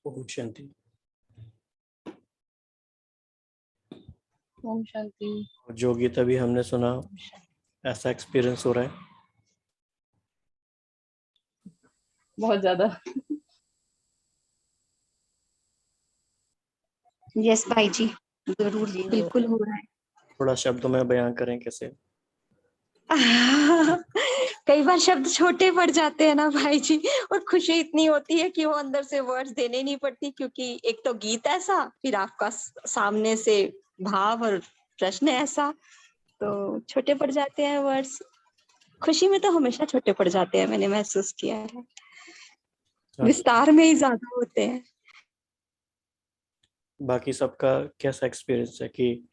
ओम शांति। ओम शांति। और जो गीत अभी हमने सुना, ऐसा एक्सपीरियंस हो रहा है? बहुत ज्यादा। यस भाई जी, जरूर, बिल्कुल हो रहा है। थोड़ा शब्दों में बयान करें कैसे? कई बार शब्द छोटे पड़ जाते हैं ना भाई जी, और खुशी इतनी होती है कि वो अंदर से वर्ड्स देने नहीं पड़ती, क्योंकि एक तो गीत ऐसा, फिर आपका सामने से भाव और प्रश्न ऐसा, तो छोटे पड़ जाते हैं वर्ड्स। खुशी में तो हमेशा छोटे पड़ जाते हैं, मैंने महसूस किया है। विस्तार में ही ज्यादा होते हैं। बाकी सबका कैसा एक्सपीरियंस है कि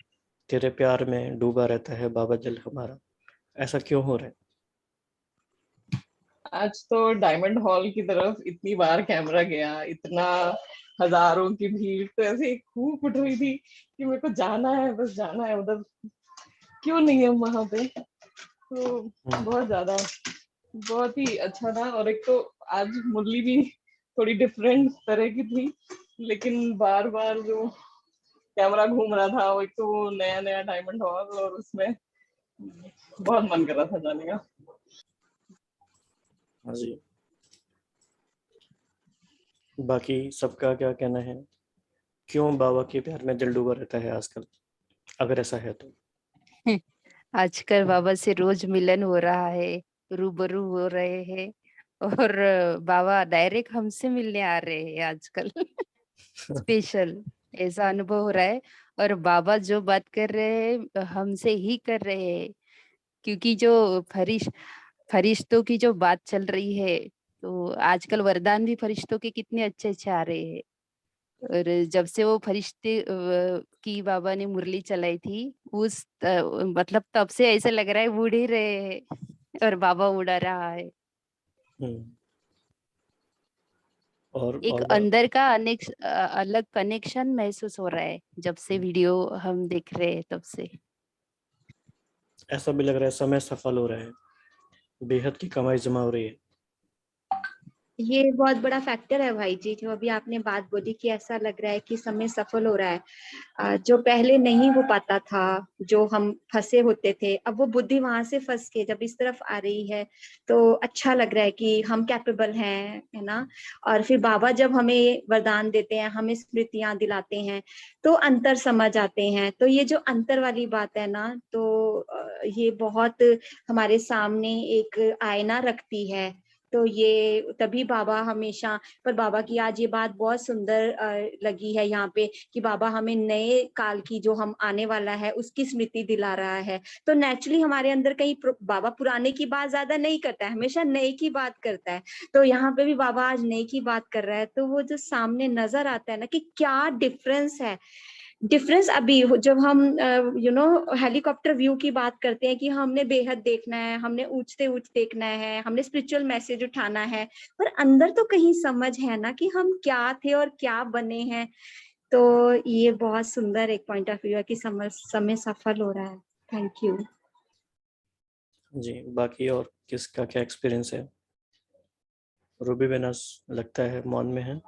तेरे प्यार में डूबा रहता है बाबा दिल हमारा, ऐसा क्यों हो रहा है? आज तो डायमंड हॉल की तरफ इतनी बार कैमरा गया, इतना हजारों की भीड़, तो ऐसे खूब उठ रही थी कि मेरे को जाना है, बस जाना है उधर, क्यों नहीं है वहां पे। तो बहुत ज्यादा, बहुत ही अच्छा था। और एक तो आज मुरली भी थोड़ी डिफरेंट तरह की थी, लेकिन बार बार जो कैमरा घूम रहा था, वो एक तो वो नया नया डायमंड हॉल, और उसमें बहुत मन कर रहा था जाने का। हाँ जी। बाकी सबका क्या कहना है, क्यों बाबा के प्यार में दिल डूबा रहता है आजकल, अगर ऐसा है तो? आजकल बाबा से रोज मिलन हो रहा है, रूबरू हो रहे हैं, और बाबा डायरेक्ट हमसे मिलने आ रहे हैं आजकल। स्पेशल ऐसा अनुभव हो रहा है। और बाबा जो बात कर रहे हैं हमसे ही कर रहे हैं, क्योंकि जो फरिश्तों की जो बात चल रही है, तो आजकल वरदान भी फरिश्तों के कितने अच्छे अच्छे आ रहे हैं। और जब से वो फरिश्ते की बाबा ने मुरली चलाई थी, मतलब तब से ऐसा लग रहा है उड़ ही रहे हैं और बाबा उड़ा रहा है। एक अंदर का अलग कनेक्शन महसूस हो रहा है जब से वीडियो हम देख रहे हैं तब से। ऐसा भी लग रहा है समय सफल हो रहा है, बेहद की कमाई जमा हो रही है। ये बहुत बड़ा फैक्टर है भाई जी, जो अभी आपने बात बोली कि ऐसा लग रहा है कि समय सफल हो रहा है। जो पहले नहीं हो पाता था, जो हम फंसे होते थे, अब वो बुद्धि वहां से फंस के जब इस तरफ आ रही है, तो अच्छा लग रहा है कि हम कैपेबल हैं, है ना। और फिर बाबा जब हमें वरदान देते हैं, हमें स्मृतियां दिलाते हैं, तो अंतर समझ आते हैं। तो ये जो अंतर वाली बात है ना, तो ये बहुत हमारे सामने एक आईना रखती है। तो ये तभी बाबा हमेशा, पर बाबा की आज ये बात बहुत सुंदर लगी है यहाँ पे, कि बाबा हमें नए काल की, जो हम आने वाला है, उसकी स्मृति दिला रहा है। तो नेचुरली हमारे अंदर कहीं बाबा पुराने की बात ज्यादा नहीं करता है, हमेशा नए की बात करता है। तो यहाँ पे भी बाबा आज नए की बात कर रहा है, तो वो जो सामने नजर आता है ना कि क्या डिफरेंस है। डिफरेंस अभी जब हम हेलीकॉप्टर व्यू की बात करते हैं कि हमने बेहद देखना है, हमने ऊंचते ऊंच देखना है, हमने स्पिरिचुअल मैसेज उठाना है, पर अंदर तो कहीं समझ है ना कि हम क्या थे और क्या बने हैं। तो ये बहुत सुंदर एक पॉइंट ऑफ व्यू है कि समय सफल हो रहा है। थैंक यू जी। बाकी और किसका क्या एक्सपीरियंस है? रूबी बेनस लगता है मौन में है,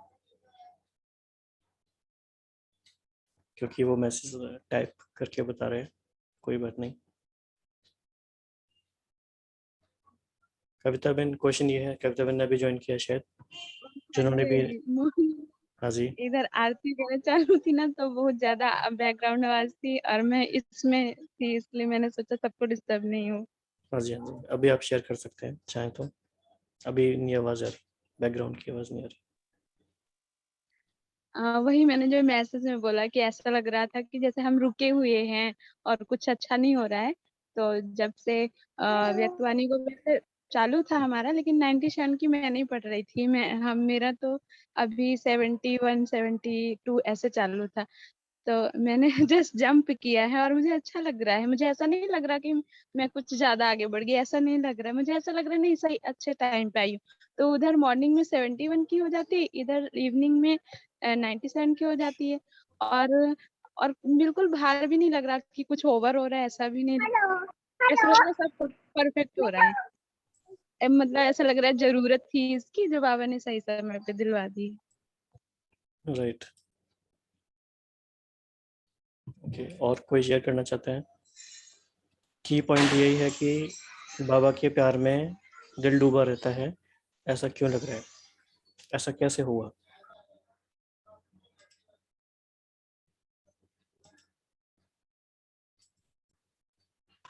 क्योंकि वो मैसेज टाइप करके बता रहे हैं। कोई बात नहीं। कविता बहन, क्वेश्चन ये है, कविता बहन ने भी ज्वाइन किया शायद, जिन्होंने भी। हाँ जी। इधर आरती वगैरह चालू थी ना, तो बहुत ज्यादा बैकग्राउंड आवाज थी, और मैं इसमें थी, इसलिए मैंने सोचा सबको डिस्टर्ब नहीं हो। हाँ जी, हाँ जी। अभी आप शेयर कर सकते हैं चाहे तो। अभी नहीं आवाज आ रही, बैकग्राउंड की आवाज नहीं आ रही। वही मैंने जो मैसेज में बोला कि ऐसा लग रहा था कि जैसे हम रुके हुए हैं और कुछ अच्छा नहीं हो रहा है। तो जब से व्यक्तवाणी को वैसे चालू था हमारा, लेकिन 97 की मैं नहीं पढ़ रही थी, मेरा तो अभी 71 72 ऐसे चालू था। तो मैंने जस्ट जंप किया है, और मुझे अच्छा लग रहा है। मुझे ऐसा नहीं लग रहा कि मैं कुछ ज्यादा आगे बढ़ गई, ऐसा नहीं लग रहा है। मुझे ऐसा लग रहा है नहीं, सही अच्छे टाइम पे आई हूँ। तो उधर मॉर्निंग में 71 की हो जाती है, इधर इवनिंग में 97 की हो जाती है। और बिल्कुल भार भी नहीं लग रहा कि कुछ ओवर हो रहा है, ऐसा भी नहीं। ऐसा लग रहा है सब परफेक्ट हो रहा है। मतलब ऐसा लग रहा है जरूरत थी इसकी, जो बाबा ने सही समय पे दिलवा दी। राइट। ओके, और कोई शेयर करना चाहते हैं? की पॉइंट यही है कि बाबा के प्यार में दिल डूबा रहता है, ऐसा क्यों लग रहा है, ऐसा कैसे हुआ?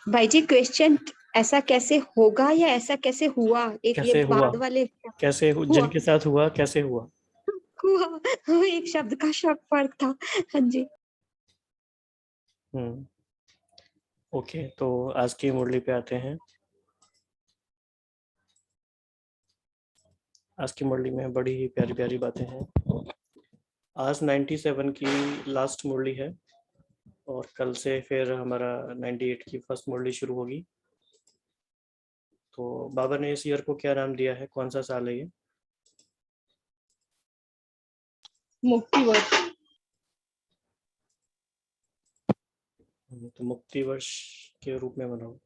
भाई जी क्वेश्चन ऐसा कैसे होगा या ऐसा कैसे हुआ, एक ये कैसे हुआ? बाद वाले कैसे हुआ जिनके साथ हुआ कैसे हुआ? हुआ हाँ, एक शब्द का फर्क था। हाँ जी। ओके, तो आज की मुरली पे आते हैं। आज की मुरली में बड़ी ही प्यारी प्यारी बातें हैं। आज 97 की लास्ट मुरली है और कल से फिर हमारा 98 की फर्स्ट मुरली शुरू होगी। तो बाबा ने इस ईयर को क्या नाम दिया है, कौन सा साल है ये? मुक्ति वर्ष। तो मुक्ति वर्ष के रूप में मनाओ।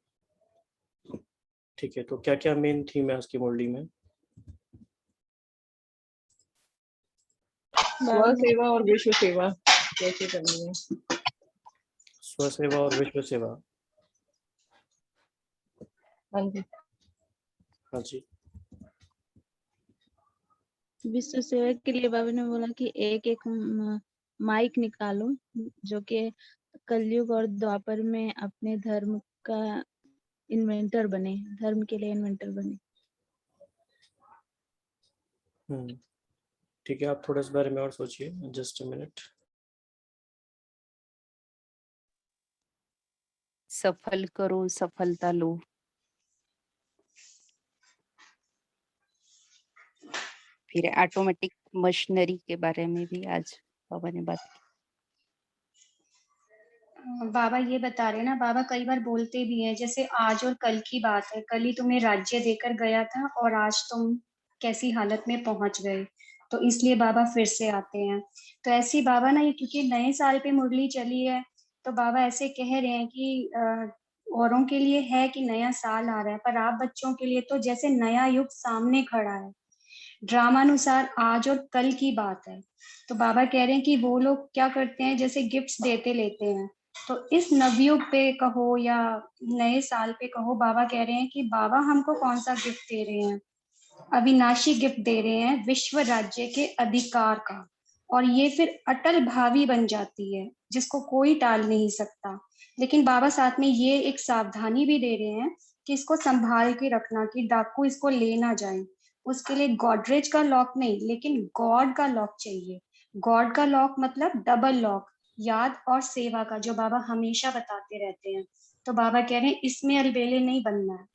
ठीक है, तो क्या क्या मेन थीम है आज की मुरली में? स्व सेवा और विश्व सेवा कैसे करनी है? स्व सेवा और विश्व सेवा। हाँ जी। हाँ जी। विश्व सेवा के लिए बाबा ने बोला कि एक एक माइक निकालो जो कि कलयुग और द्वापर में अपने धर्म का इन्वेंटर बने, धर्म के लिए इन्वेंटर बने। ठीक है, आप थोड़ा इस बारे में और सोचिए, जस्ट अ मिनट। सफल करो, सफलता लो। फिर ऑटोमेटिक मशीनरी के बारे में भी आज बाबा ने बात की। बाबा ये बता रहे ना, बाबा कई बार बोलते भी हैं, जैसे आज और कल की बात है, कल ही तुम्हें राज्य देकर गया था और आज तुम कैसी हालत में पहुंच गए, तो इसलिए बाबा फिर से आते हैं। तो ऐसी बाबा ना, ये क्योंकि नए साल पे मुरली चली है, तो बाबा ऐसे कह रहे हैं कि औरों के लिए है कि नया साल आ रहा है, पर आप बच्चों के लिए तो जैसे नया युग सामने खड़ा है। ड्रामानुसार आज और कल की बात है। तो बाबा कह रहे हैं कि वो लोग क्या करते हैं, जैसे गिफ्ट्स देते लेते हैं, तो इस नवयुग पे कहो या नए साल पे कहो, बाबा कह रहे हैं कि बाबा हमको कौन सा गिफ्ट दे रहे हैं, अविनाशी गिफ्ट दे रहे हैं, विश्व राज्य के अधिकार का। और ये फिर अटल भावी बन जाती है, जिसको कोई टाल नहीं सकता। लेकिन बाबा साथ में ये एक सावधानी भी दे रहे हैं कि इसको संभाल के रखना, कि डाकू इसको ले ना जाए। उसके लिए गॉडरेज का लॉक नहीं, लेकिन गॉड का लॉक चाहिए। गॉड का लॉक मतलब डबल लॉक, याद और सेवा का, जो बाबा हमेशा बताते रहते हैं। तो बाबा कह रहे हैं इसमें अलबेले नहीं बनना है।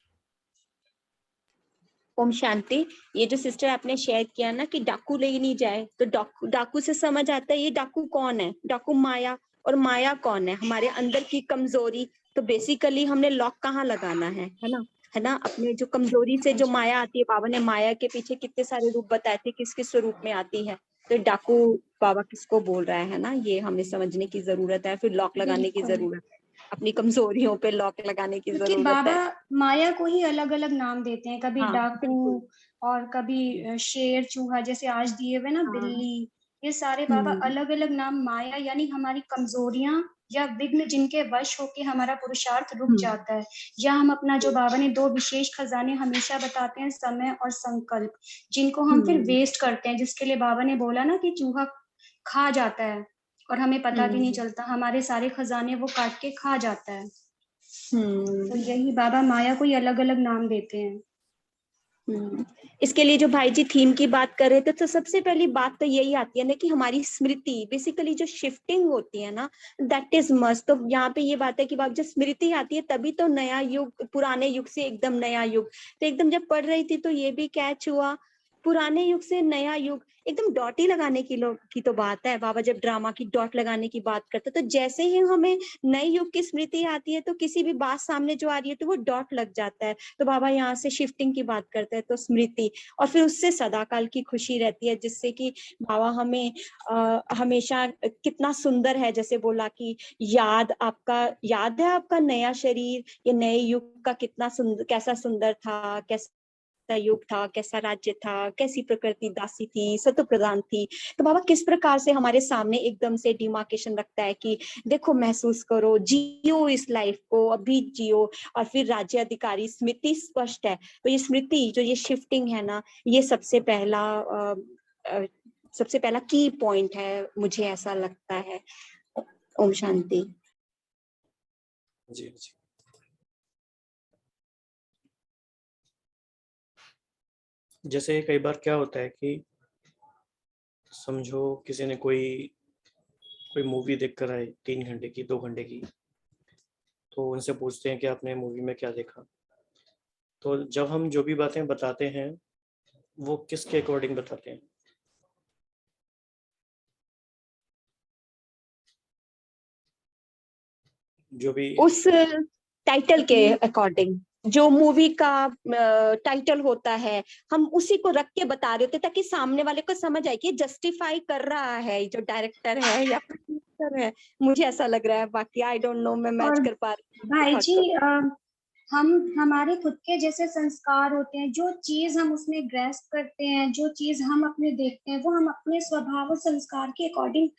ओम शांति। ये जो सिस्टर आपने शेयर किया ना कि डाकू ले नहीं जाए, तो डाकू से समझ आता है ये डाकू कौन है। डाकू माया, और माया कौन है, हमारे अंदर की कमजोरी। तो बेसिकली हमने लॉक कहाँ लगाना है ना, है ना, अपने जो कमजोरी से जो माया आती है। बाबा ने माया के पीछे कितने सारे रूप बताए थे, किस किस स्वरूप में आती है। तो डाकू बाबा किसको बोल रहा है ना, ये हमें समझने की जरूरत है। फिर लॉक लगाने की जरूरत है, अपनी कमजोरियों पे लॉक लगाने की क्योंकि जरूरत बाबा है। माया को ही अलग अलग नाम देते हैं, कभी हाँ, डाकू और कभी शेर चूहा, जैसे आज दिए हुए ना हाँ। बिल्ली। ये सारे बाबा अलग अलग नाम, माया यानी हमारी कमजोरियां या विघ्न, जिनके वश होके हमारा पुरुषार्थ रुक जाता है। या हम अपना, जो बाबा ने दो विशेष खजाने हमेशा बताते हैं, समय और संकल्प, जिनको हम फिर वेस्ट करते हैं, जिसके लिए बाबा ने बोला ना कि चूहा खा जाता है और हमें पता भी नहीं चलता, हमारे सारे खजाने वो काट के खा जाता है। तो यही बाबा माया को ही अलग अलग नाम देते हैं। इसके लिए जो भाई जी थीम की बात कर रहे थे, तो सबसे पहली बात तो यही आती है ना कि हमारी स्मृति, बेसिकली जो शिफ्टिंग होती है ना, दैट इज मस्ट। तो यहाँ पे ये बात है कि जब स्मृति आती है तभी तो नया युग, पुराने युग से एकदम नया युग। तो एकदम जब पढ़ रही थी तो ये भी कैच हुआ, पुराने युग से नया युग, एकदम डॉट ही लगाने की तो बात है। बाबा जब ड्रामा की डॉट लगाने की बात करते, तो जैसे ही हमें नए युग की स्मृति आती है, तो किसी भी बात सामने जो आ रही है तो वो डॉट लग जाता है। तो बाबा यहाँ से शिफ्टिंग की बात करते हैं, तो स्मृति, और फिर उससे सदाकाल की खुशी रहती है, जिससे कि बाबा हमें हमेशा कितना सुंदर है, जैसे बोला कि याद है आपका नया शरीर, ये नए युग का कितना सुंदर, कैसा सुंदर था, कैसा त्रेता युग था, कैसा राज्य था, कैसी प्रकृति दासी थी, सत्व प्रधान थी। तो बाबा किस प्रकार से हमारे सामने एकदम से डिमार्केशन रखता है कि देखो, महसूस करो, जियो इस लाइफ को, अभी जियो। और फिर राज्य अधिकारी स्मृति स्पष्ट है। तो ये स्मृति जो ये शिफ्टिंग है ना, ये सबसे पहला की पॉइंट है, मुझे ऐसा लगता है। ओम शांति। जी जी। जैसे कई बार क्या होता है कि समझो किसी ने कोई मूवी देख कर आए 3 घंटे की, 2 घंटे की, तो उनसे पूछते हैं कि आपने मूवी में क्या देखा। तो जब हम जो भी बातें बताते हैं वो किसके अकॉर्डिंग बताते हैं? जो भी उस टाइटल के अकॉर्डिंग, जो मूवी का टाइटल होता है, हम उसी को रख के बता रहे होते ताकि सामने वाले को समझ आए कि जस्टिफाई कर रहा है जो डायरेक्टर है या प्रोड्यूसर है। मुझे ऐसा लग रहा है, बाकी आई डोंट नो मैं मैच और कर पा रही हूँ। भाई जी, हम हमारे खुद के जैसे संस्कार होते हैं, जो चीज हम उसमें ग्रैस्प करते हैं, जो चीज हम अपने देखते हैं, वो हम अपने स्वभाव और संस्कार के अकॉर्डिंग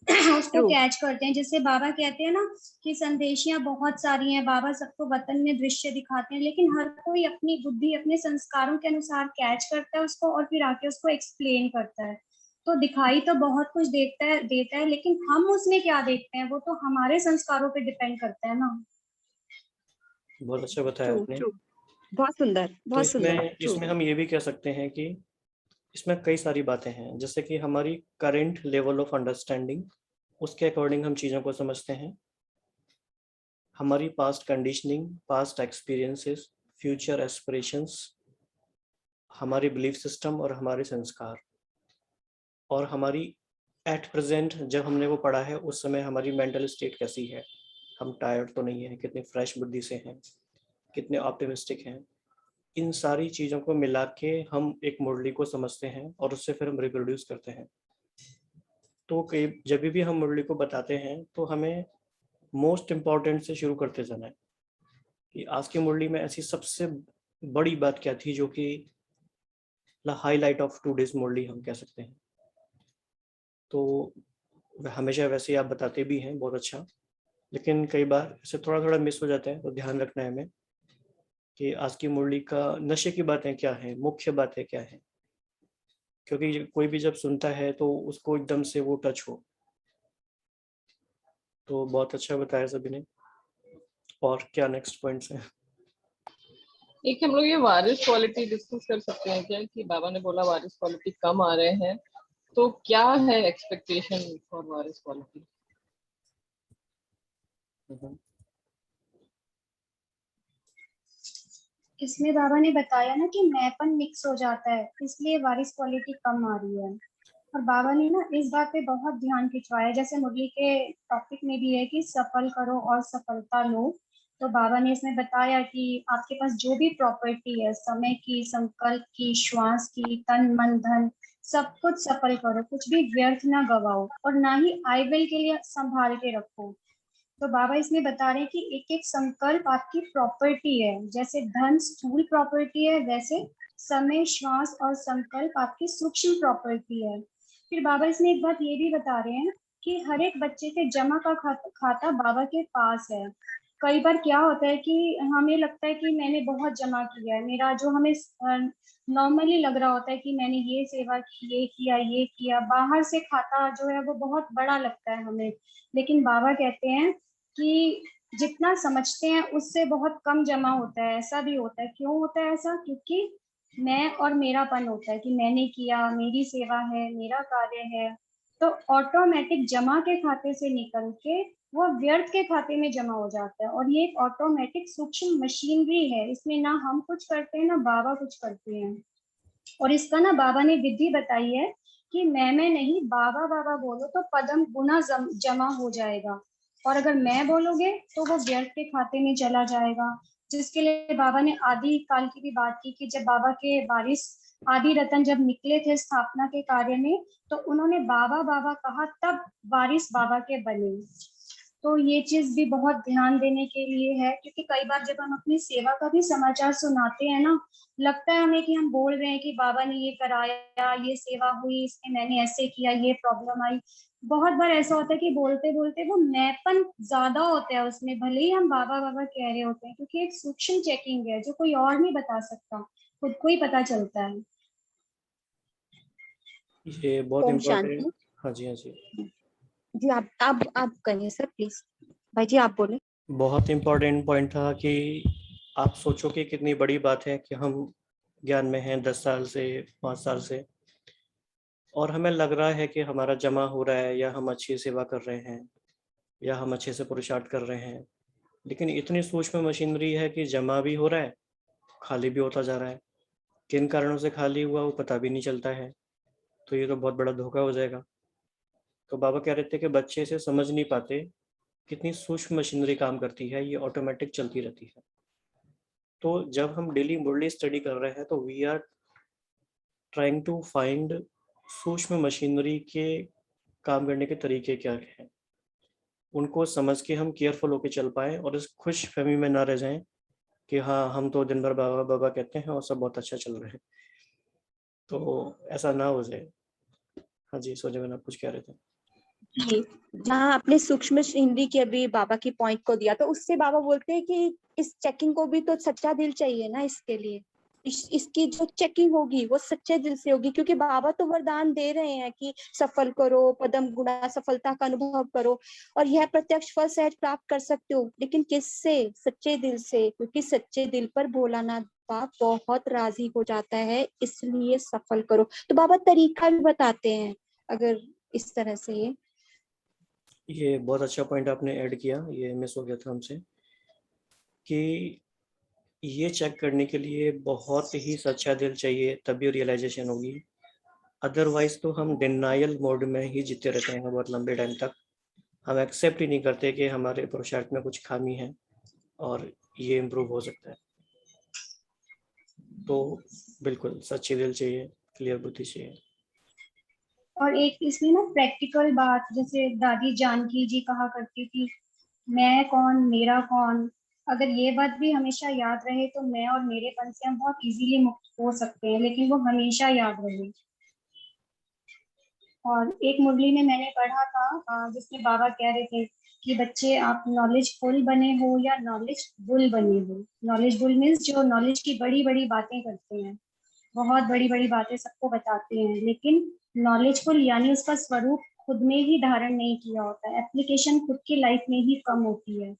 उसको True. कैच करते हैं। जैसे बाबा कहते हैं ना कि संदेशियां बहुत सारी हैं, बाबा सबको वतन में दृश्य दिखाते हैं, लेकिन हर कोई अपनी बुद्धि, अपने संस्कारों के अनुसार कैच करता है उसको और फिर आके उसको एक्सप्लेन करता है। तो दिखाई तो बहुत कुछ देता है, लेकिन हम उसमें क्या देखते हैं वो तो हमारे संस्कारों पे डिपेंड करता है ना। बहुत अच्छा बताया ट्रू आपने। ट्रू, बहुत सुंदर, तो बहुत सुंदर। इसमें हम ये भी कह सकते हैं कि इसमें कई सारी बातें हैं, जैसे कि हमारी करंट लेवल ऑफ अंडरस्टैंडिंग, उसके अकॉर्डिंग हम चीज़ों को समझते हैं। हमारी past conditioning, past experiences, future aspirations, हमारी बिलीफ सिस्टम और हमारे संस्कार, और हमारी एट प्रेजेंट जब हमने वो पढ़ा है उस समय हमारी मेंटल स्टेट कैसी है, हम टायर्ड तो नहीं है, कितनी फ्रेश बुद्धि से हैं, कितने ऑप्टिमिस्टिक हैं। इन सारी चीज़ों को मिला के हम एक मुरली को समझते हैं और उससे फिर हम रिप्रोड्यूस करते हैं। तो कई जब भी हम मुरली को बताते हैं तो हमें मोस्ट इम्पॉर्टेंट से शुरू करते जाना है कि आज की मुरली में ऐसी सबसे बड़ी बात क्या थी, जो कि हाईलाइट ऑफ टुडेज मुरली हम कह सकते हैं। तो हमेशा वैसे आप बताते भी हैं बहुत अच्छा, लेकिन कई बार इसे थोड़ा थोड़ा मिस हो जाता है, तो ध्यान रखना है हमें कि आज की मुरली का नशे की बातें क्या हैं, मुख्य बातें क्या हैं, क्योंकि कोई भी जब सुनता है तो उसको एकदम से वो टच हो। तो बहुत अच्छा बताया सभी ने। और क्या नेक्स्ट पॉइंट्स हैं? एक हम लोग ये वारिस क्वालिटी डिस्कस कर सकते हैं क्या, कि बाबा ने बोला वारिस क्वालिटी कम आ रहे हैं, तो क्या है एक्सपेक्टेशन फॉर वारिस क्वालिटी? इसमें बाबा ने बताया ना कि मैपन मिक्स हो जाता है, इसलिए वारिस क्वालिटी कम आ रही है। और बाबा ने ना इस बात पे बहुत ध्यान खिंचवाया, जैसे मुरली के टॉपिक में भी है कि सफल करो और सफलता लो। तो बाबा ने इसमें बताया कि आपके पास जो भी प्रॉपर्टी है, समय की, संकल्प की, श्वास की, तन मन धन, सब कुछ सफल करो, कुछ भी व्यर्थ ना गवाओ और ना ही आईवेल के लिए संभाल के रखो। तो बाबा इसमें बता रहे हैं कि एक एक संकल्प आपकी प्रॉपर्टी है, जैसे धन स्थूल प्रॉपर्टी है, वैसे समय, श्वास और संकल्प आपकी सूक्ष्म प्रॉपर्टी है। फिर बाबा इसमें एक बात ये भी बता रहे हैं कि हर एक बच्चे के जमा का खाता बाबा के पास है। कई बार क्या होता है कि हमें लगता है कि मैंने बहुत जमा किया है, मेरा जो हमें नॉर्मली लग रहा होता है कि मैंने ये सेवा की, ये किया, बाहर से खाता जो है वो बहुत बड़ा लगता है हमें। लेकिन बाबा कहते हैं कि जितना समझते हैं उससे बहुत कम जमा होता है। ऐसा भी होता है, क्यों होता है ऐसा? क्योंकि मैं और मेरापन होता है कि मैंने किया, मेरी सेवा है, मेरा कार्य है। तो ऑटोमेटिक जमा के खाते से निकल के वो व्यर्थ के खाते में जमा हो जाता है। और ये एक ऑटोमेटिक सूक्ष्म मशीनरी है, इसमें ना हम कुछ करते हैं ना बाबा कुछ करते हैं। और इसका ना बाबा ने विधि बताई है कि मैं नहीं, बाबा बाबा बोलो तो पदम गुना जमा हो जाएगा, और अगर मैं बोलोगे तो वो व्यर्थ के खाते में चला जाएगा। जिसके लिए बाबा ने आदि काल की भी बात की कि जब बाबा के वारिस आदि रतन जब निकले थे स्थापना के कार्य में, तो उन्होंने बाबा बाबा कहा, तब वारिस बाबा के बने। तो ये चीज भी बहुत ध्यान देने के लिए है, क्योंकि कई बार जब हम अपनी सेवा का भी समाचार सुनाते हैं ना, लगता है हमें कि हम बोल रहे हैं कि बाबा ने ये कराया, ये सेवा हुई, इसमें मैंने ऐसे किया, ये प्रॉब्लम आई। बहुत बार ऐसा होता है कि बोलते बोलते वो मैंपन ज्यादा होता है उसमें, भले ही हम बाबा बाबा कह रहे होते हैं, क्योंकि एक सूक्ष्म चेकिंग है जो कोई और नहीं बता सकता, खुद को ही पता चलता है। ये बहुत ओम इम्पोर्टेंट। शांति। हाँ जी, हाँ जी। जी आप कहिए सर प्लीज। भाई जी आप बोले। बहुत इम्पोर्टेंट पॉइंट था कि आप सोचो कि कितनी बड़ी बात है कि हम ज्ञान में हैं 10 साल से, 5 साल से, और हमें लग रहा है कि हमारा जमा हो रहा है, या हम अच्छी सेवा कर रहे हैं, या हम अच्छे से पुरुषार्थ कर रहे हैं। लेकिन इतनी सूक्ष्म मशीनरी है कि जमा भी हो रहा है, खाली भी होता जा रहा है। किन कारणों से खाली हुआ वो पता भी नहीं चलता है। तो ये तो बहुत बड़ा धोखा हो जाएगा। तो बाबा कह रहे थे कि बच्चे इसे समझ नहीं पाते, कितनी सूक्ष्म मशीनरी काम करती है, ये ऑटोमेटिक चलती रहती है। तो जब हम डेली मुरली स्टडी कर रहे हैं तो we are trying to find सूक्ष्म मशीनरी के काम करने के तरीके क्या हैं, उनको समझ के हम केयरफुल होकर चल पाएँ और इस खुश फहमी में ना रह जाएं कि हाँ हम तो दिन भर बाबा बाबा कहते हैं और सब बहुत अच्छा चल रहा है। तो ऐसा ना हो जाए। हाँ जी, सोजन आप कुछ कह रहे थे। जी, जहाँ आपने सूक्ष्म हिंदी के अभी बाबा की पॉइंट को दिया, तो उससे बाबा बोलते हैं कि इस चेकिंग को भी तो सच्चा दिल चाहिए ना इसके लिए। इसकी जो चेकिंग होगी वो सच्चे दिल से होगी, क्योंकि बाबा तो वरदान दे रहे हैं कि सफल करो, पदम गुणा सफलता का अनुभव करो और यह प्रत्यक्ष फल सहज प्राप्त कर सकते हो। लेकिन किससे? सच्चे दिल से, क्योंकि सच्चे दिल पर भोलानाथ बाबा बहुत राजी हो जाता है, इसलिए सफल करो। तो बाबा तरीका भी बताते हैं अगर इस तरह से। ये बहुत अच्छा पॉइंट आपने ऐड किया, ये मिस हो गया था हमसे, कि ये चेक करने के लिए बहुत ही सच्चा दिल चाहिए, तभी रियलाइजेशन होगी। अदरवाइज तो हम डिनाइल मोड में ही जीते रहते हैं बहुत लंबे टाइम तक। हम एक्सेप्ट ही नहीं करते कि हमारे पुरुषार्थ में कुछ खामी है और ये इम्प्रूव हो सकता है। तो बिल्कुल सच्चे दिल चाहिए, क्लियर बुद्धि चाहिए। और एक इसमें ना प्रैक्टिकल बात, जैसे दादी जानकी जी कहा करती थी, मैं कौन मेरा कौन। अगर ये बात भी हमेशा याद रहे तो मैं और मेरेपन से हम बहुत इजीली मुक्त हो सकते हैं, लेकिन वो हमेशा याद रहे। और एक मुरली में मैंने पढ़ा था जिसमें बाबा कह रहे थे कि बच्चे आप नॉलेज फुल बने हो या नॉलेज बुल बने हो। नॉलेज बुल मीन्स जो नॉलेज की बड़ी बड़ी बातें करते हैं, बहुत बड़ी बड़ी बातें सबको बताते हैं, लेकिन नॉलेजफुल यानी उसका स्वरूप खुद में ही धारण नहीं किया होता है, एप्लीकेशन खुद की लाइफ में ही कम होती है,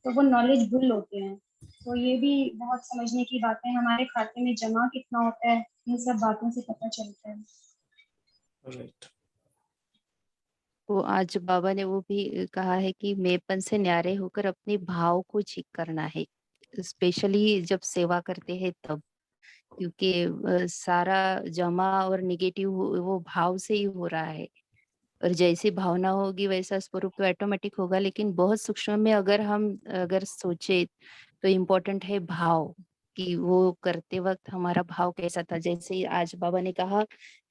तो वो नॉलेज बुल होते हैं। तो ये भी बहुत समझने की बातें, हमारे खाते में जमा कितना होता है इन सब बातों से पता चलता है। राइट। वो आज बाबा ने वो भी कहा है कि मेपन से न्यारे होकर अपने भाव को ठीक करना है, स्पेशली जब सेवा करते हैं तब, क्योंकि सारा जमा और निगेटिव वो भाव से ही हो रहा है। और जैसी भावना होगी वैसा स्वरूप तो ऑटोमेटिक होगा, लेकिन बहुत सूक्ष्म में अगर सोचे तो इम्पोर्टेंट है भाव, कि वो करते वक्त हमारा भाव कैसा था। जैसे आज बाबा ने कहा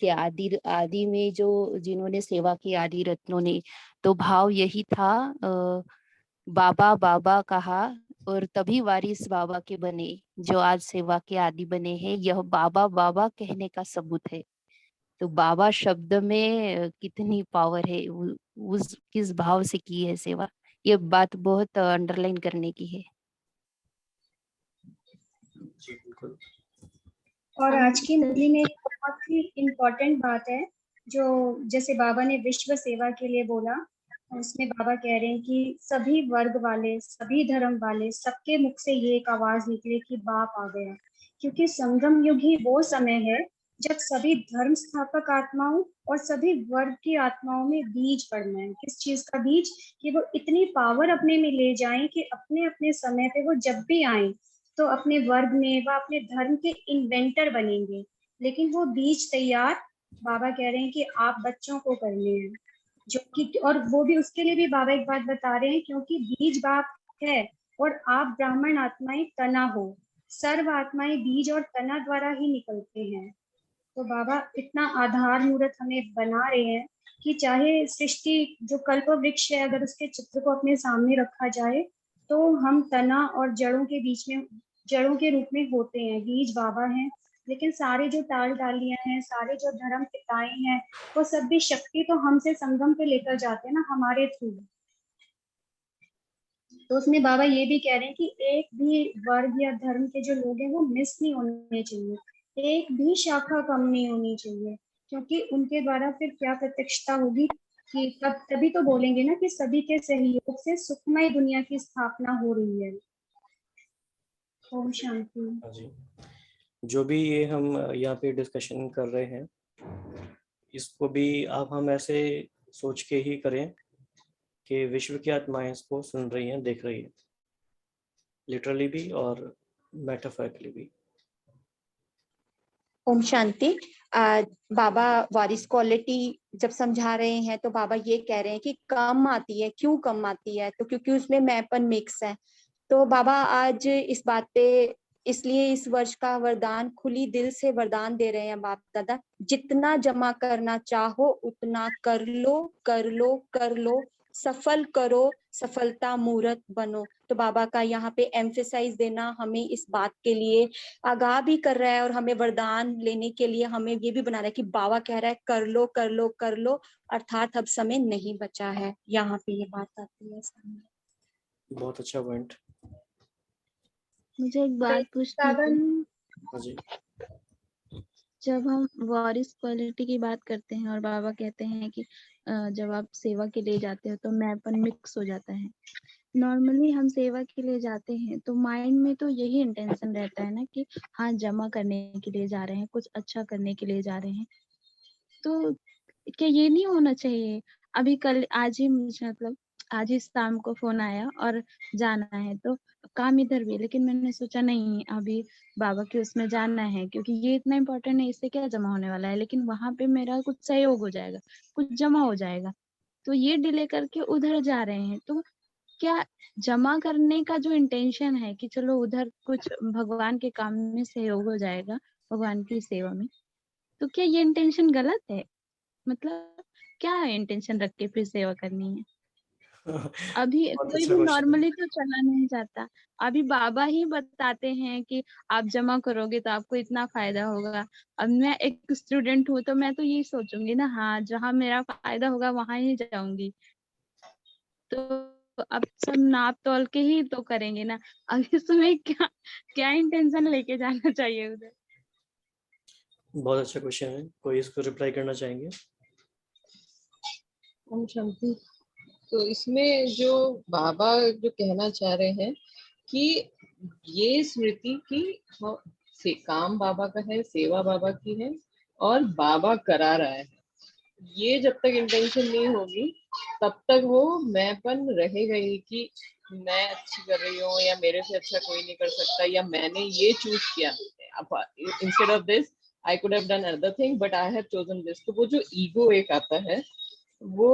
कि आदि आदि में जो जिन्होंने सेवा की, आदि रत्नों ने, तो भाव यही था, बाबा बाबा कहा और तभी वारिस बाबा के बने, जो आज सेवा के आदि बने हैं। यह बाबा बाबा कहने का सबूत है। तो बाबा शब्द में कितनी पावर है, उस किस भाव से की है सेवा, ये बात बहुत अंडरलाइन करने की है। जी बिल्कुल। और आज की मुरली में एक बहुत ही इम्पोर्टेंट बात है, जो जैसे बाबा ने विश्व सेवा के लिए बोला, उसमें बाबा कह रहे हैं कि सभी वर्ग वाले, सभी धर्म वाले, सबके मुख से ये एक आवाज निकले कि बाप आ गया। क्योंकि संगम युग ही वो समय है जब सभी धर्म स्थापक आत्माओं और सभी वर्ग की आत्माओं में बीज पड़ना है। किस चीज का बीज? कि वो इतनी पावर अपने में ले जाएं कि अपने अपने समय पे वो जब भी आए तो अपने वर्ग में व अपने धर्म के इन्वेंटर बनेंगे। लेकिन वो बीज तैयार बाबा कह रहे हैं कि आप बच्चों को करने हैं, जो कि, और वो भी उसके लिए भी बाबा एक बात बता रहे हैं, क्योंकि बीज बाप है और आप ब्राह्मण आत्माएं तना हो। सर्व आत्माएं बीज और तना द्वारा ही निकलते हैं। तो बाबा इतना आधार मूर्त हमें बना रहे हैं कि चाहे सृष्टि जो कल्प वृक्ष है, अगर उसके चित्र को अपने सामने रखा जाए तो हम तना और जड़ों के बीच में, जड़ों के रूप में होते हैं। बीज बाबा हैं, लेकिन सारे जो टाल डालियां हैं, सारे जो धर्म पिताएं हैं, वो सब भी शक्ति तो हमसे संगम पे लेकर जाते हैं ना, हमारे थ्रू। तो उसमें बाबा ये भी कह रहे हैं कि एक भी वर्ग या धर्म के जो लोग हैं वो मिस नहीं होने चाहिए, एक भी शाखा कम नहीं होनी चाहिए, क्योंकि उनके द्वारा फिर क्या प्रत्यक्षता होगी कि तब तभी तो बोलेंगे ना कि सभी के सहयोग से सुखमय दुनिया की स्थापना हो रही है। ओम शांति। हाँ जी, जो भी ये हम यहाँ पे डिस्कशन कर रहे हैं, इसको भी आप हम ऐसे सोच के ही करें कि विश्व की आत्माएं इसको सुन रही हैं, देख रही हैं, लिटरली भी और मेटाफोरिकली भी। ओम शांति। बाबा वारिस क्वालिटी जब समझा रहे हैं तो बाबा ये कह रहे हैं कि कम आती है, क्यों कम आती है, तो क्योंकि उसमें मैंपन मिक्स है। तो बाबा आज इस बात पे, इसलिए इस वर्ष का वरदान खुली दिल से वरदान दे रहे हैं बाप दादा, जितना जमा करना चाहो उतना कर लो कर लो कर लो, सफल करो, सफलता मूर्त बनो। तो बाबा का यहाँ पे एम्फेसाइज देना हमें इस बात के लिए आगाह भी कर रहा है और हमें वरदान लेने के लिए हमें ये भी बना रहा है कि बाबा कह रहा है कर लो कर लो कर लो, अर्थात अब समय नहीं बचा है। यहाँ पे ये बात आती है सामने। बहुत अच्छा पॉइंट। मुझे एक बात पूछनी थी। हाँ जी। जब हम वारिस क्वालिटी की बात करते हैं और बाबा कहते हैं कि जब आप सेवा के लिए जाते हो तो मैंपन मिक्स हो जाता है। नॉर्मली हम सेवा के लिए जाते हैं तो माइंड में तो यही इंटेंशन रहता है ना कि हाँ जमा करने के लिए जा रहे हैं, कुछ अच्छा करने के लिए जा रहे हैं। तो क्या ये नहीं होना चाहिए? अभी कल आज ही मुझे मतलब आज ही शाम को फोन आया और जाना है, तो काम इधर भी, लेकिन मैंने सोचा नहीं अभी बाबा के उसमें जाना है क्योंकि ये इतना इम्पोर्टेंट है, इससे क्या जमा होने वाला है, लेकिन वहां पे मेरा कुछ सहयोग हो जाएगा, कुछ जमा हो जाएगा, तो ये डिले करके उधर जा रहे हैं। तो क्या जमा करने का जो इंटेंशन है कि चलो उधर कुछ भगवान के काम में सहयोग हो जाएगा, भगवान की सेवा में, तो क्या ये इंटेंशन गलत है? मतलब क्या इंटेंशन रख के फिर सेवा करनी है? अभी बहुत कोई अच्छा भी क्वेश्चन है। नॉर्मली तो चला नहीं जाता। अभी बाबा ही बताते हैं कि आप जमा करोगे तो आपको इतना फायदा होगा। अब मैं एक स्टूडेंट हूँ तो मैं तो यही सोचूंगी ना, हाँ जहाँ मेरा फायदा होगा वहां ही जाऊंगी। तो अब सब नाप तोल के ही तो करेंगे ना। अब इसमें क्या क्या इंटेंशन लेके जाना चाहिए उधर? बहुत अच्छा क्वेश्चन है, कोई इसको रिप्लाई करना चाहेंगे? ओम शांति। तो इसमें जो बाबा जो कहना चाह रहे हैं कि ये स्मृति की से काम बाबा का है, सेवा बाबा की है और बाबा करा रहा है। ये जब तक इंटेंशन नहीं होगी तब तक वो मैंपन रहेगा ही कि मैं अच्छी कर रही हूँ या मेरे से अच्छा कोई नहीं कर सकता या मैंने ये चूज किया, instead of this I could have done another thing but I have chosen this. तो वो जो ईगो एक आता है वो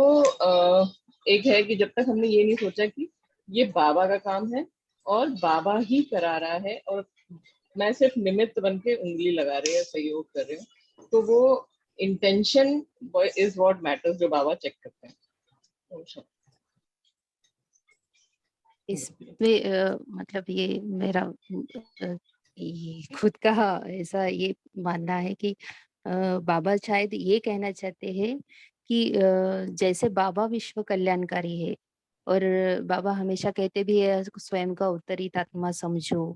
एक है कि जब तक हमने ये नहीं सोचा कि ये बाबा का काम है और बाबा ही करा रहा है और मैं सिर्फ निमित्त बन के उंगली लगा रही हूँ, सहयोग कर रही हूँ, तो वो इंटेंशन इज व्हाट मैटर्स जो बाबा चेक करते हैं। इसमें मतलब ये मेरा ये खुद का ऐसा ये मानना है कि बाबा शायद ये कहना चाहते हैं कि जैसे बाबा विश्व कल्याणकारी है और बाबा हमेशा कहते भी है स्वयं का अवतरित आत्मा समझो,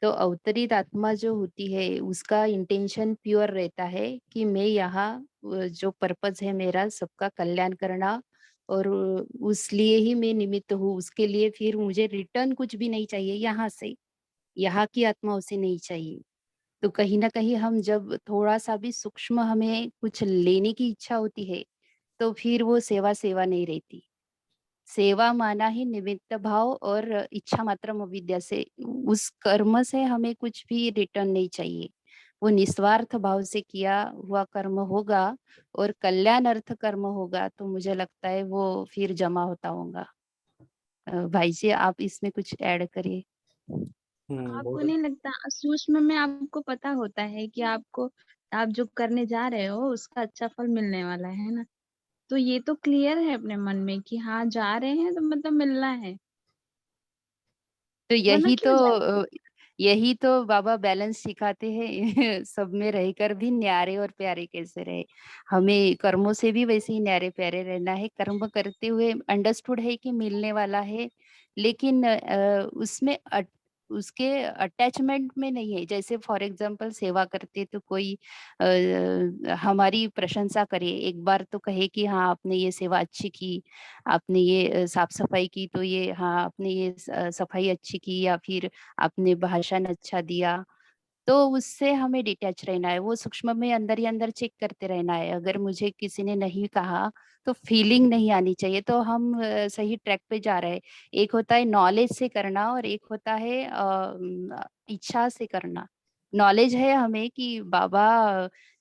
तो अवतरित आत्मा जो होती है उसका इंटेंशन प्योर रहता है कि मैं यहाँ जो पर्पस है मेरा सबका कल्याण करना और उस लिए ही मैं निमित्त हूँ, उसके लिए फिर मुझे रिटर्न कुछ भी नहीं चाहिए यहाँ से, यहाँ की आत्माओं से नहीं चाहिए। तो कहीं ना कहीं हम जब थोड़ा सा भी सूक्ष्म हमें कुछ लेने की इच्छा होती है तो फिर वो सेवा सेवा नहीं रहती। सेवा माना ही निमित्त भाव और इच्छा मात्र अविद्या से, उस कर्म से हमें कुछ भी रिटर्न नहीं चाहिए। वो निस्वार्थ भाव से किया हुआ कर्म होगा और कल्याण अर्थ कर्म होगा, तो मुझे लगता है वो फिर जमा होता होगा। भाई जी आप इसमें कुछ ऐड करिए। आपको बहुत नहीं लगता सूक्ष्म में आपको पता होता है कि आपको आप जो करने जा रहे हो उसका अच्छा फल मिलने वाला है ना? तो ये तो क्लियर है अपने मन में कि हाँ जा रहे हैं तो मतलब मिलना है, तो वरना क्यों जाए। यही तो बाबा बैलेंस सिखाते हैं सब में रहकर भी न्यारे और प्यारे कैसे रहे। हमें कर्मों से भी वैसे ही न्यारे प्यारे रहना है। कर्म करते हुए अंडरस्टूड है कि मिलने वाला है, लेकिन उसमें उसके अटैचमेंट में नहीं है। जैसे फॉर एग्जांपल सेवा करते तो कोई हमारी प्रशंसा करे, एक बार तो कहे कि हाँ आपने ये सेवा अच्छी की, आपने ये साफ सफाई की, तो ये हाँ आपने ये सफाई अच्छी की, या फिर आपने भाषण अच्छा दिया, तो उससे हमें डिटैच रहना है। वो सूक्ष्म में अंदर ही अंदर चेक करते रहना है। अगर मुझे किसी ने नहीं कहा तो फीलिंग नहीं आनी चाहिए, तो हम सही ट्रैक पे जा रहे हैं। एक होता है नॉलेज से करना और एक होता है इच्छा से करना। नॉलेज है हमें कि बाबा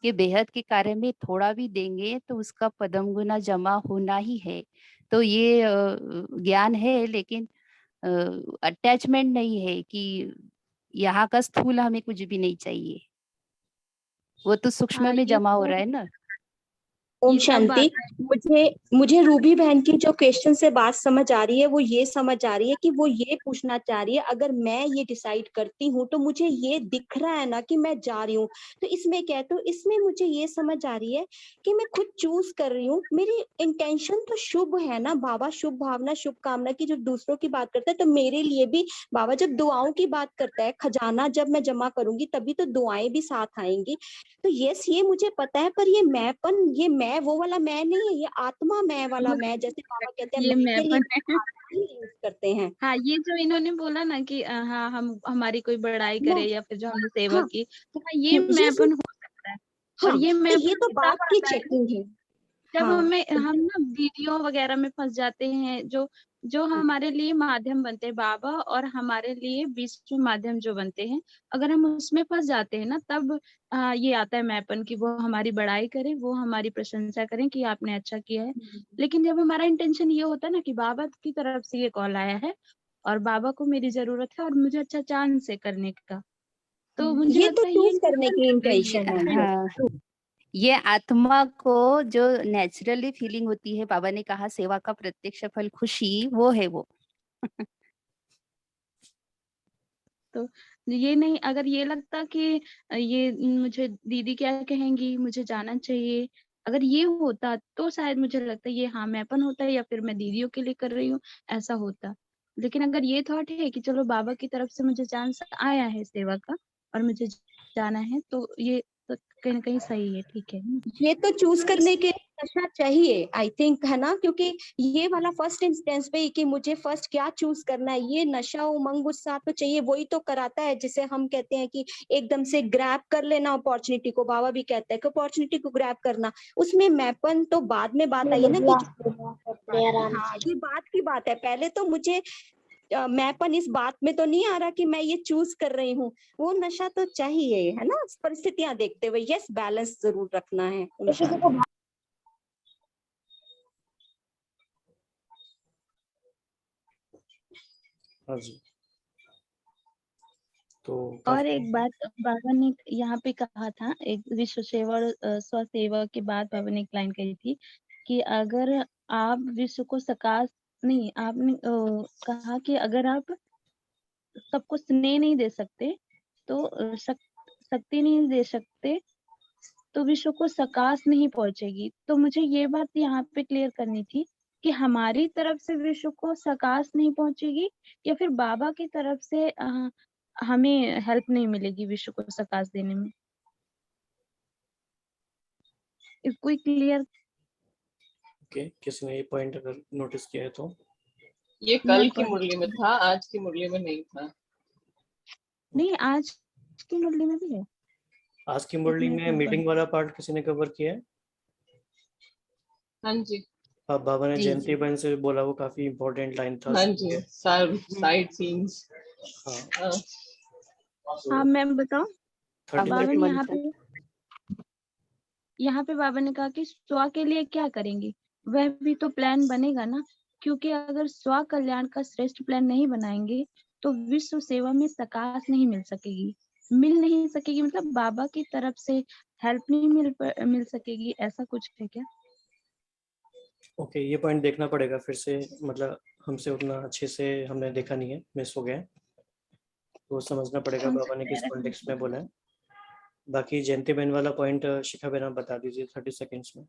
के बेहद के कार्य में थोड़ा भी देंगे तो उसका पदम गुना जमा होना ही है। तो ये ज्ञान है, लेकिन अटैचमेंट नहीं है कि यहाँ का स्थूल हमें कुछ भी नहीं चाहिए। वो तो सूक्ष्म हाँ में ये जमा हो तो, रहा है ना। ओम ये तब शांति। आता है। मुझे मुझे रूबी बहन की जो क्वेश्चन से बात समझ आ रही है, वो ये समझ आ रही है कि वो ये पूछना चाह रही है, अगर मैं ये डिसाइड करती हूँ तो मुझे ये दिख रहा है ना कि मैं जा रही हूँ, तो इसमें क्या है? तो इसमें मुझे ये समझ आ रही है कि मैं खुद चूज कर रही हूँ। मेरी इंटेंशन तो शुभ है ना। बाबा शुभ भावना शुभ कामना की जो दूसरों की बात करता है, तो मेरे लिए भी बाबा जब दुआओं की बात करता है, खजाना जब मैं जमा करूंगी तभी तो दुआएं भी साथ आएंगी। तो यस, ये मुझे पता है, पर ये मैंपन, ये मैं वो वाला मैं नहीं है, ये आत्मा मैं वाला मैं। जैसे बाबा कहते हैं ये मैं के लिए मैंपन है। आत्मा ही यूज करते हैं। हाँ ये जो इन्होंने बोला ना कि हाँ हम हमारी कोई बड़ाई मैं, करे या फिर जो हमने सेवा हाँ, की, तो हाँ ये ये मैंपन हो सकता है। और हाँ, ये तो ये मैंपन तो भी बात तब की आता है चेकिंग है। जब हाँ, हम ना वीडियो वगैरह में फंस जाते हैं, जो जो हमारे लिए माध्यम बनते हैं बाबा, और हमारे लिए विश्व माध्यम जो बनते हैं, अगर हम उसमें फंस जाते हैं ना, तब ये आता है मैपन कि वो हमारी बड़ाई करें, वो हमारी प्रशंसा करें कि आपने अच्छा किया है। लेकिन जब हमारा इंटेंशन ये होता है ना कि बाबा की तरफ से ये कॉल आया है और बाबा को मेरी जरूरत है और मुझे अच्छा चांस है करने का, तो मुझे ये तो लगता है ये चूज करने की इंटेंशन है। इंटेंशन हाँ, ये आत्मा को जो नेचुरली फीलिंग होती है, बाबा ने कहा सेवा का प्रत्यक्ष फल खुशी, वो है वो। तो ये नहीं, अगर ये लगता कि ये मुझे दीदी क्या कहेंगी, मुझे जाना चाहिए, अगर ये होता तो शायद मुझे लगता है ये हाँ मैपन होता है या फिर मैं दीदियों के लिए कर रही हूँ, ऐसा होता। लेकिन अगर ये थॉट है कि चलो बाबा की तरफ से मुझे चांस आया है सेवा का और मुझे जाना है, तो ये तो कहीं ना कहीं सही है, ठीक है ना? ये तो चूज करने के लिए नशा चाहिए, आई थिंक, है ना? क्योंकि ये वाला फर्स्ट इंस्टेंस पे ही कि मुझे फर्स्ट क्या चूज करना है, ये नशा उमंग उत्साह तो चाहिए। वही तो कराता है जिसे हम कहते हैं कि एकदम से ग्रैब कर लेना अपॉर्चुनिटी को। बाबा भी कहता है कि अपॉर्चुनिटी को ग्रैब करना, उसमें मैपन तो बाद में बात आई है ना कि हाँ, ये बात की बात है। पहले तो मुझे मैंपन इस बात में तो नहीं आ रहा कि मैं ये चूज कर रही हूँ। वो नशा तो चाहिए, है ना, परिस्थितियां देखते हुए। यस, बैलेंस जरूर रखना है। हाँ जी। तो और काफी एक बात बाबा ने यहाँ पे कहा था, एक विश्व सेवा और स्वसेवा के बाद बाबा ने एक लाइन कही थी कि अगर आप विश्व को सकाश नहीं, आपने कहा कि अगर आप सबको स्नेह नहीं दे सकते, तो शक्ति नहीं दे सकते, तो विश्व को सकाश नहीं पहुंचेगी। तो मुझे ये बात यहाँ पे क्लियर करनी थी कि हमारी तरफ से विश्व को सकाश नहीं पहुंचेगी या फिर बाबा की तरफ से हमें हेल्प नहीं मिलेगी विश्व को सकाश देने में। कोई क्लियर? ओके, किसी ने ये पॉइंट अगर नोटिस किया है तो। ये मैं कल की पढ़ मुरली में था, आज की मुरली में नहीं था। नहीं, आज की मुरली में भी है। आज की एक मुरली मिनट में में मीटिंग वाला पार्ट किसी ने कवर किया है? हाँ जी, अब बाबा ने जी जयंती जी। बहन से बोला, वो काफी इम्पोर्टेंट लाइन था। हाँ जी, साइड सीन्स। हाँ, हाँ मैं बताऊं, 30 बाबा अमृत ने मंथन। यहाँ पे बाबा ने कहा कि स्व के लिए क्या करेंगे, वह भी तो प्लान बनेगा ना। क्योंकि अगर स्व कल्याण का श्रेष्ठ प्लान नहीं बनाएंगे तो विश्व सेवा में सकाश नहीं मिल सकेगी। मिल नहीं सकेगी मतलब बाबा की तरफ से हेल्प नहीं मिल सकेगी, ऐसा कुछ है क्या? ओके, ये पॉइंट देखना पड़ेगा फिर से, मतलब हमसे उतना अच्छे से हमने देखा नहीं है, मिस हो गया है, तो समझना पड़ेगा बाबा ने किस कॉन्टेक्स्ट में बोला है। बाकी जयंती बहन वाला पॉइंट शिखा बहन आप बता दीजिए 30 सेकेंड्स में।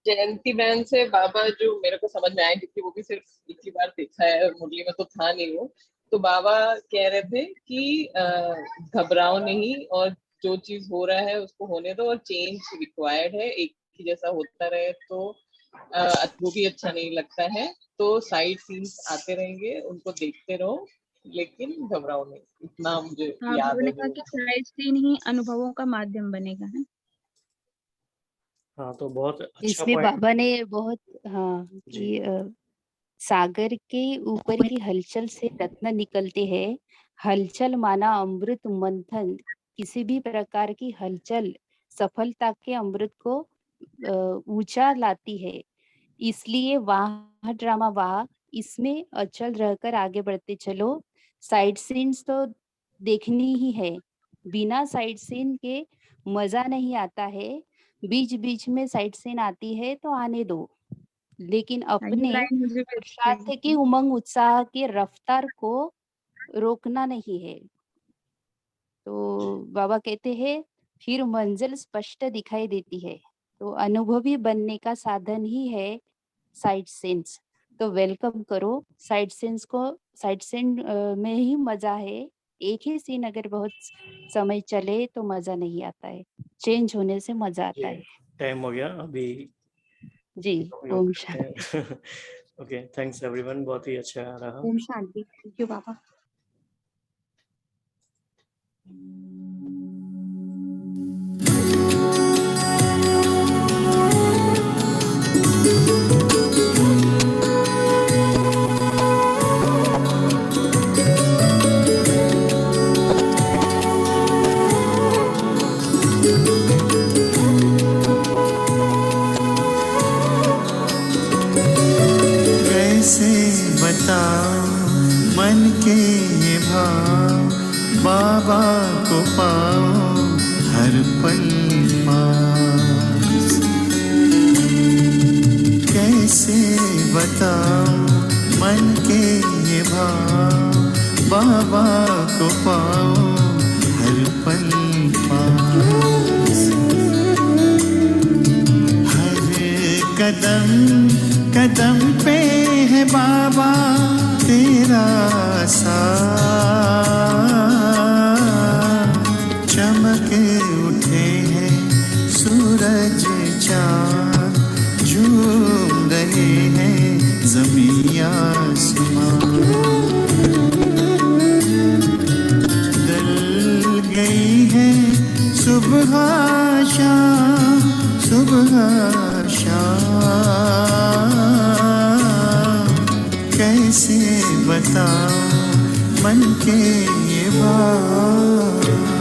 जयंती बहन से बाबा जो मेरे को समझ में आया, क्योंकि वो भी सिर्फ एक ही बार देखा है, मुरली में तो था नहीं वो, तो बाबा कह रहे थे कि घबराओ नहीं और जो चीज हो रहा है उसको होने दो, और चेंज रिक्वायर्ड है, एक ही जैसा होता रहे तो वो भी अच्छा नहीं लगता है, तो साइड सीन्स आते रहेंगे, उनको देखते रहो, लेकिन घबराओ नहीं, इतना मुझे याद उन्होंने है। कहा कि साइड सीन ही अनुभवों का माध्यम बनेगा है। हाँ, तो बहुत अच्छा इसमें पॉइंट। बाबा ने बहुत हाँ कि सागर के ऊपर की हलचल से रत्न निकलते हैं। हलचल माना अमृत मंथन, किसी भी प्रकार की हलचल सफलता के अमृत को ऊंचा लाती है। इसलिए वाह ड्रामा वाह, इसमें अचल रहकर आगे बढ़ते चलो। साइड सीन्स तो देखनी ही है, बिना साइड सीन के मजा नहीं आता है। बीच बीच में साइड सीन आती है तो आने दो, लेकिन ये अपने लाइन मुझे भी अच्छी पुरुषार्थ लगी की थी। उमंग उत्साह की रफ्तार को रोकना नहीं है। तो बाबा कहते हैं फिर मंजिल स्पष्ट दिखाई देती है। तो अनुभवी बनने का साधन ही है साइड सीन्स। तो वेलकम करो साइड सीन्स को। साइड सीन में ही मजा है। एक ही सीन अगर बहुत समय चले तो मजा नहीं आता है, चेंज होने से मजा आता है। टाइम हो गया अभी जी, ओम करते हैं। ओके, थैंक्स एवरीवन, बहुत ही अच्छा रहा। ओम शांति। थैंक यू बाबा। कैसे बताओ मन के ये भाव, बाबा को पाओ हर पल पास। कैसे बताओ मन के ये भाव, बाबा को पाओ हर पल पास। हर कदम कदम पे है बाबा तेरा साथ। चमके उठे हैं सूरज चाँद, झूम रहे हैं ज़मीं आसमां। डल गई है सुबह शाम, सुबह शाम। कैसे बताओ मन के ये बात।